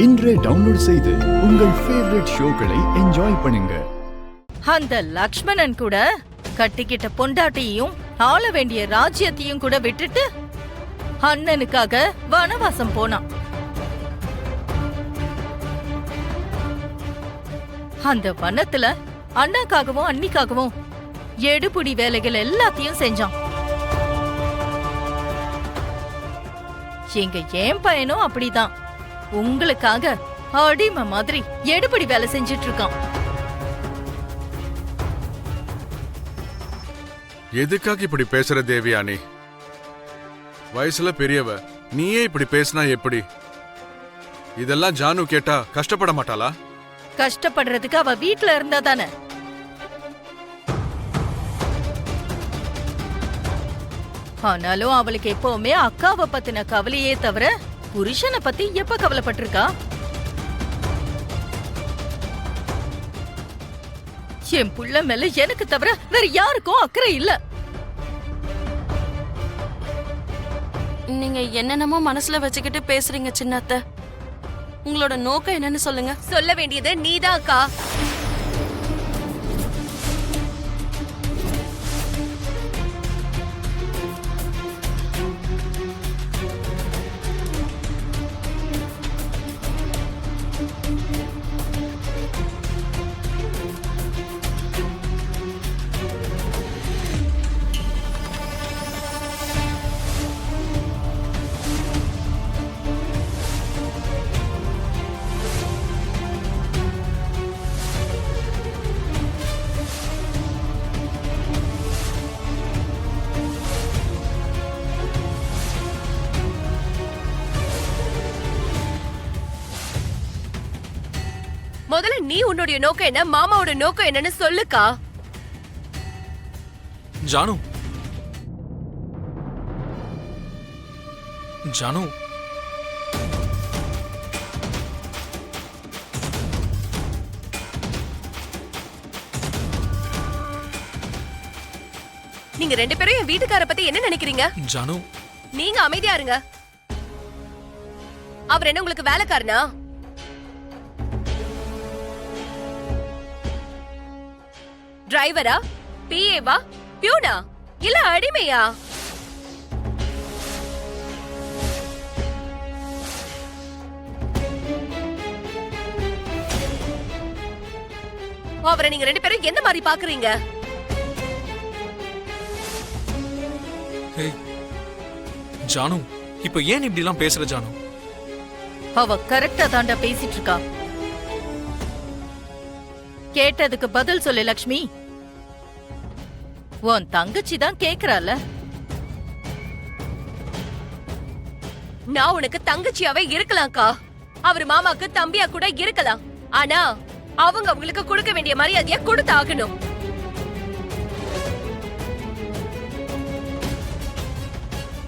இன்றே டவுன்லோட் செய்து உங்கள் ஃபேவரட் ஷோக்களை என்ஜாய் பண்ணுங்க. அந்த லக்ஷ்மணன் கூட கட்டிக்கிட்ட பொண்டாட்டியையும் ஆள வேண்டிய ராஜ்யத்தையும் கூட விட்டுட்டு அண்ணனுக்காக வனவாசம் போனான். அந்த வனத்துல அண்ணாக்காகவும் அண்ணிக்காகவும் எடுபுடி வேலைகள் எல்லாத்தையும் செஞ்சான். எங்க ஏன் பையனும் அப்படிதான் உங்களுக்காக அடிமை மாதிரி எடுபடி வேலை செஞ்சிட்டு இருக்கான். எதுக்காக இப்படி பேசுற தேவியானி? வயசுல பெரியவ, நீயே இப்படி பேசினா எப்படி? இதெல்லாம் ஜானு கேட்டா கஷ்டப்பட மாட்டாளா? கஷ்டப்படுறதுக்கு அவ வீட்டுல இருந்தா தானே. ஆனாலும் அவளுக்கு எப்பவுமே அக்காவை பத்தின கவலையே தவிர புருஷனை பத்தி எப்ப கவலைப்பட்டிருக்கா? என் புள்ள மேல எனக்கு தவிர வேற யாருக்கும் அக்கறை இல்ல. நீங்க என்னென்னமோ மனசுல வச்சுக்கிட்டு பேசுறீங்க சின்னத்த. உங்களோட நோக்கம் என்னன்னு சொல்லுங்க. சொல்ல வேண்டியது நீதான் அக்கா. முதல்ல நீ உன்னுடைய நோக்கம் என்ன, மாமாவோட நோக்கம் என்னன்னு சொல்லுக்கா. ஜானு, ஜானு, நீங்க ரெண்டு பேரும் என் வீட்டுக்கார பத்தி என்ன நினைக்கிறீங்க? ஜானு, நீங்க அமைதியா இருங்க. அவர் என்ன உங்களுக்கு வேலைக்காரனா? டிரைவரா, பிஏவா, பியூனா, இல்ல அடிமையா? அவரை நீங்க ரெண்டு பேரும் எந்த மாதிரி பாக்குறீங்க? ஜானு, இப்ப ஏன் இப்படி எல்லாம் பேசுற ஜானு? அவ கரெக்டா தாண்டா பேசிட்டு இருக்கா. கேட்டதுக்கு பதில் சொல்லு லக்ஷ்மி. உன் தங்கச்சி தான் கேக்குறால. நான் உனக்கு தங்கச்சியாவே இருக்கலாம்க்கா. அவர் மாமாக்கு தம்பியா கூட இருக்கலாம். ஆனா அவங்க அவங்களுக்கு கொடுக்க வேண்டிய மரியாதையா கொடுத்து ஆகணும்.